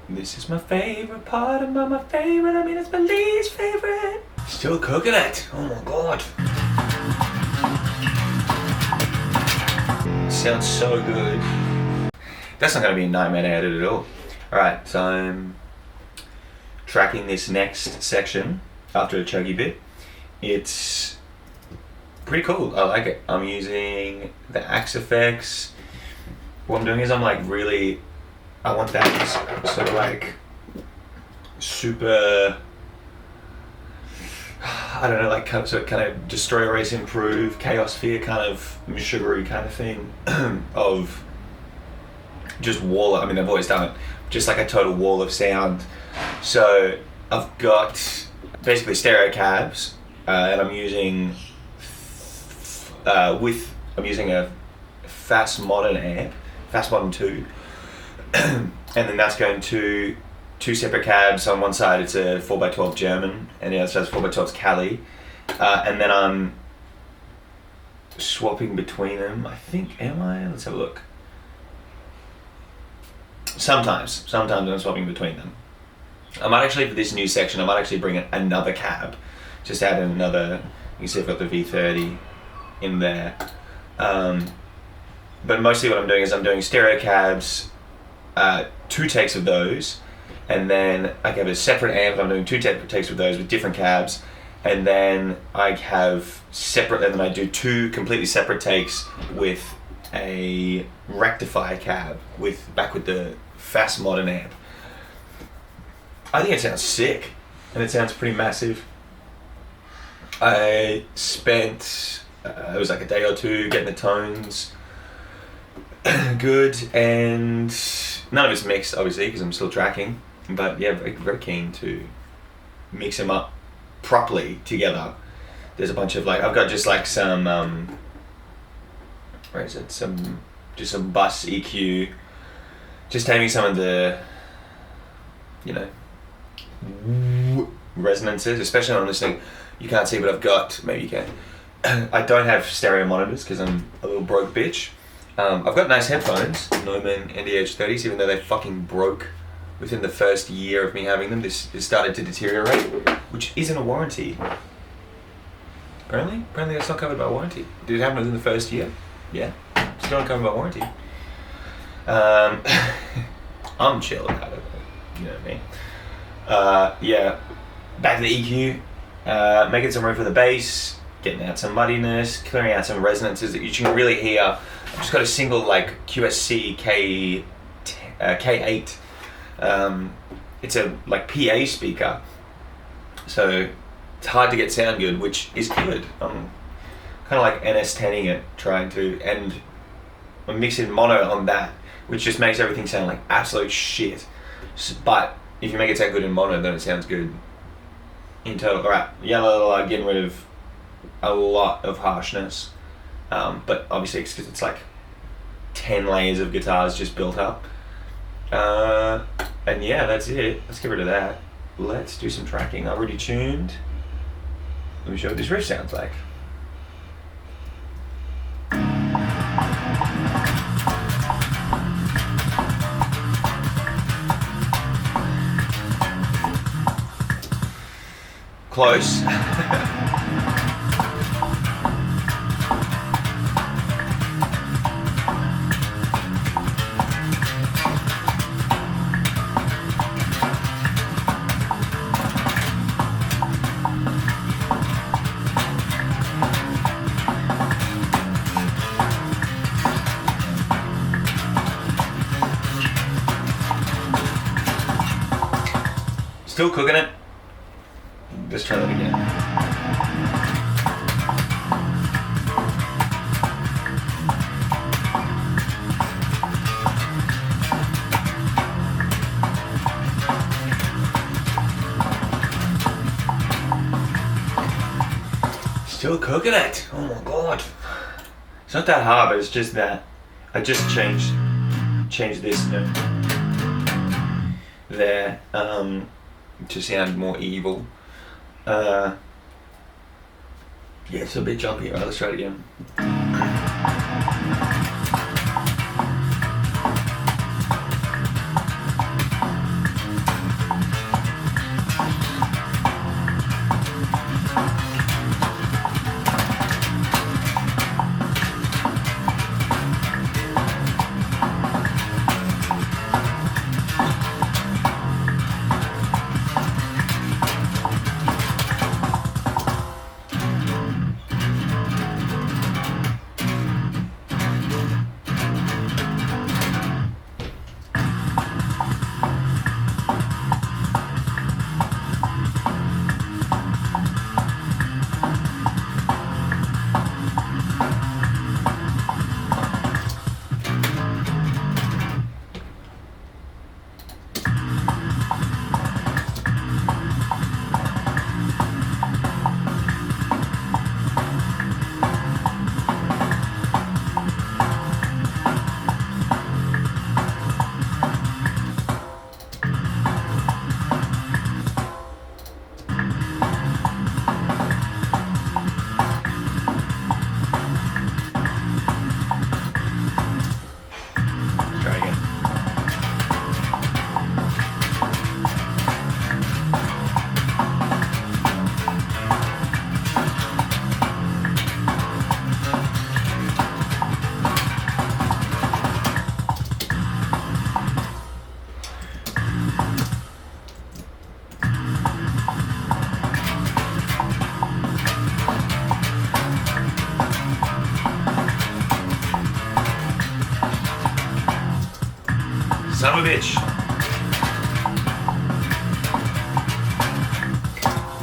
This is my favorite part, and by my favorite I mean it's my least favorite. Still cooking it. Oh my god. Sounds so good. That's not going to be a nightmare to edit at all. Alright, so I'm tracking this next section after a chuggy bit. It's pretty cool. I like it. I'm using the axe effects. What I'm doing is I'm like really, I want that sort of like super, I don't know, like kind of destroy, erase, improve, chaos fear kind of sugary kind of thing of just wall. I mean, I've always done it, just like a total wall of sound. So I've got basically stereo cabs, and I'm using I'm using a Fast Modern amp, Fast Modern 2, and then that's going to two separate cabs. On one side it's a 4x12 German, and the other side's 4x12's Cali, and then I'm swapping between them. I think, am I? Let's have a look. Sometimes I'm swapping between them. I might actually, for this new section, I might actually bring another cab, just add in another. You can see I've got the V30 in there. But mostly what I'm doing is I'm doing stereo cabs, 2 takes of those, and then I have a separate amp. I'm doing 2 takes of those with different cabs, and then I have separate. And then I do 2 completely separate takes with a rectifier cab back with the Fast Modern amp. I think it sounds sick, and it sounds pretty massive. I spent it was like a day or two getting the tones good, and none of it's mixed obviously because I'm still tracking, but yeah, very, very keen to mix them up properly together. There's a bunch of like, I've got just like some where is it, some bus EQ, just taking some of the, you know, resonances, especially when I'm listening. You can't see, but I've got, maybe you can. I don't have stereo monitors because I'm a little broke bitch. I've got nice headphones, Neumann NDH30s, even though they fucking broke within the first year of me having them. This started to deteriorate, which isn't a warranty. Apparently it's not covered by warranty. Did it happen within the first year? Yeah, still not covered by warranty. I'm chill about it, you know me. Yeah, back to the EQ, making some room for the bass, getting out some muddiness, clearing out some resonances that you can really hear. I've just got a single like QSC K8. It's a like PA speaker, so it's hard to get sound good, which is good. I'm kind of like NS10ing it, trying to, and I'm mixing mono on that, which just makes everything sound like absolute shit. But if you make it sound good in mono, then it sounds good in total. Alright, yellow, getting rid of a lot of harshness, but obviously it's because it's like 10 layers of guitars just built up. And yeah, that's it. Let's get rid of that. Let's do some tracking. I already tuned. Let me show you what this riff sounds like. Close. Still cooking it. Let's try that again. Still cooking it. Oh my god. It's not that hard, but it's just that I just changed this note there to sound more evil. Yeah, it's a bit jumpy. Alright, let's try it again. bitch.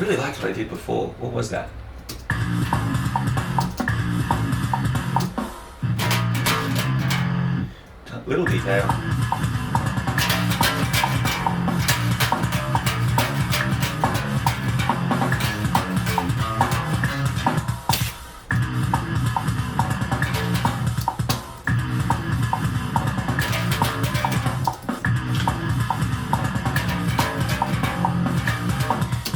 Really liked what I did before. What was that? Little detail.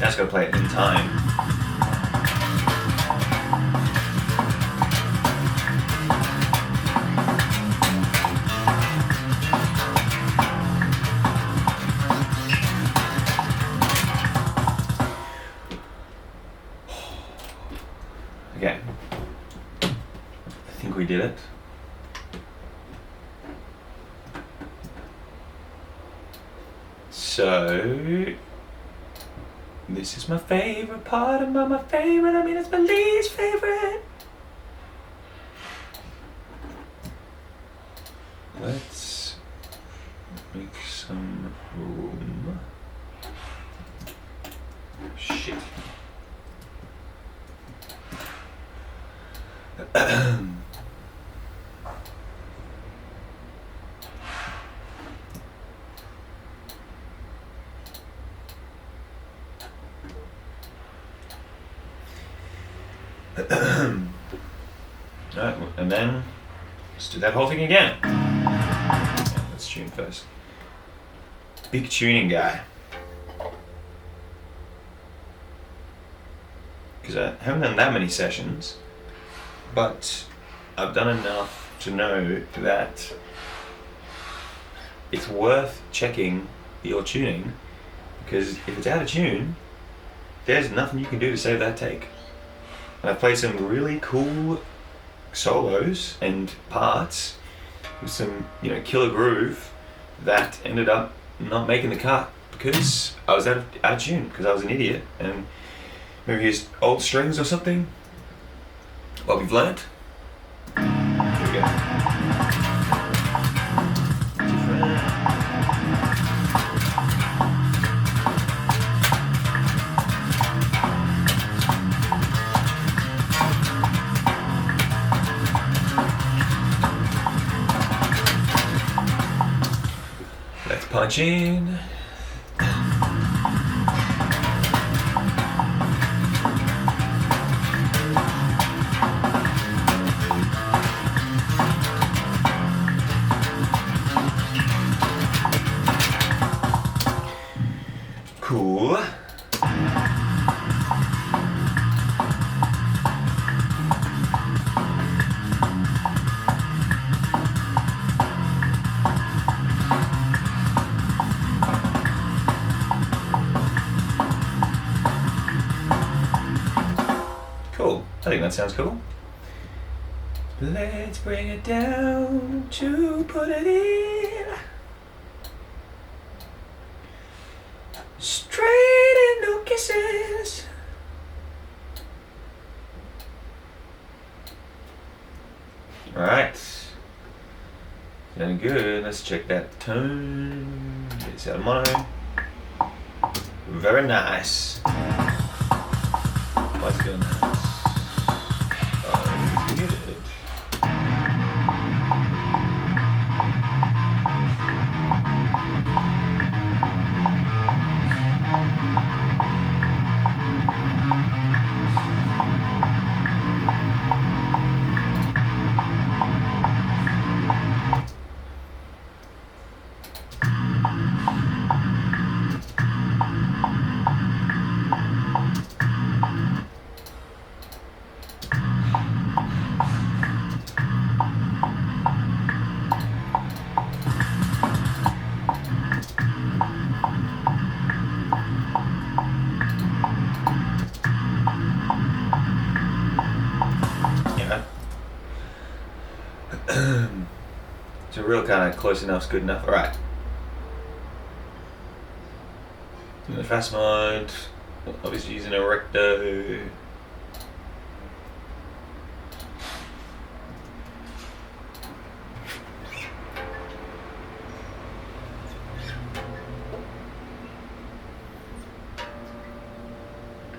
Now just gotta play it in time. Okay, I think we did it. So, this is my favorite part, and by my favorite, I mean it's my least favorite. Let's make some room. Shit. Alright, and then let's do that whole thing again. Yeah, let's tune first. Big tuning guy. Because I haven't done that many sessions, but I've done enough to know that it's worth checking your tuning, because if it's out of tune, there's nothing you can do to save that take. And I've played some really cool solos and parts with some, killer groove that ended up not making the cut because I was out of tune, because I was an idiot and maybe used old strings or something. What we've learnt. Here we go. Let's punch in. Cool. Cool. I think that sounds cool. Let's bring it down to put it in. Straight into kisses. Alright. Sounding good. Let's check that tone. It's out of mono. Very nice. What's good nice? Oh, it's good. It's a real kind of close enough's good enough. Alright. In the fast mode, obviously using a recto.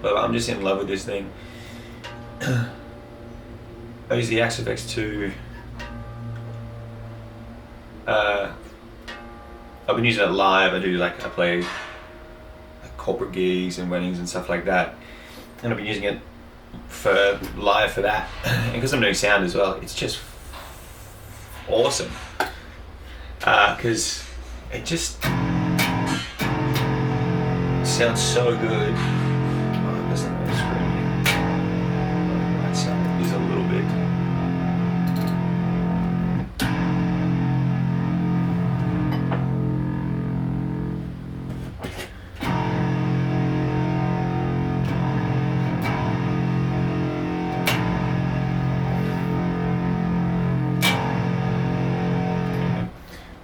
but I'm just in love with this thing. I use the Axe FX2. I've been using it live. I play like corporate gigs and weddings and stuff like that, and I've been using it for live for that. And because I'm doing sound as well, it's just awesome. Because it just sounds so good. Oh, it doesn't really scream me. Right side is a little bit.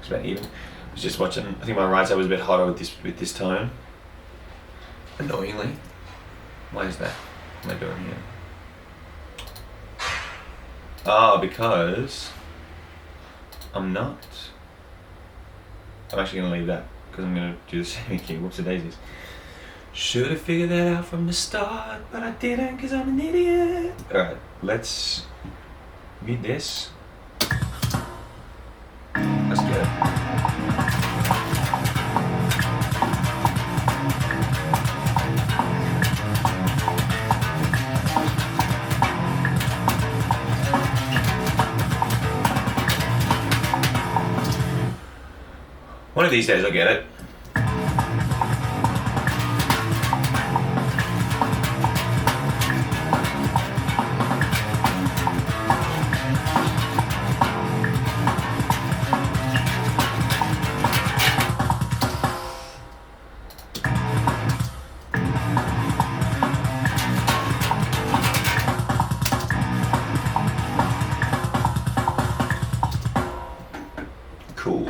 About even. I was just watching. I think my right side was a bit hotter with this tone. Annoyingly. Why is that? What am I doing here? Oh, because I'm not. I'm actually gonna leave that because I'm gonna do the same key. Whoops a daisies. Should have figured that out from the start, but I didn't because I'm an idiot. All right, let's mute this. Let's get it. One of these days I'll get it. Cool.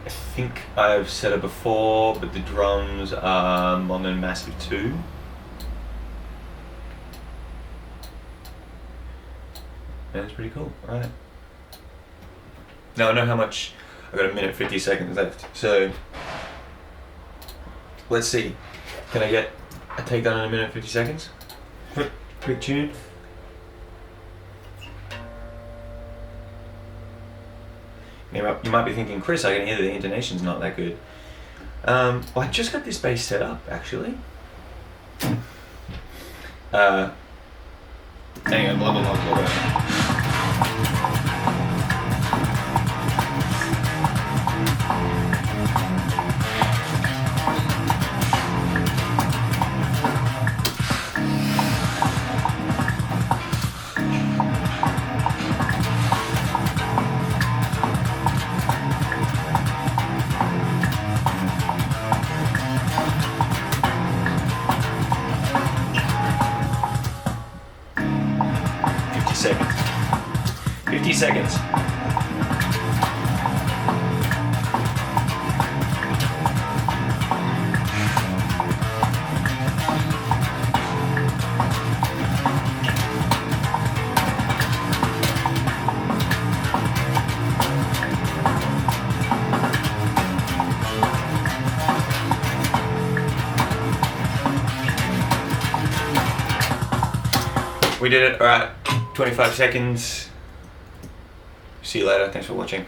I think I've said it before, but the drums are Mono Massive 2. And it's pretty cool, right? Now I know how much, I've got 1 minute 50 seconds left, so let's see. Can I get a takedown in 1 minute 50 seconds? Quick tune. You might be thinking, Chris, I can hear the intonation's not that good. Well, I just got this bass set up, actually. Hang on, blah, blah, blah, blah, blah. Seconds. 50 seconds. We did it. All right. 25 seconds. See you later. Thanks for watching.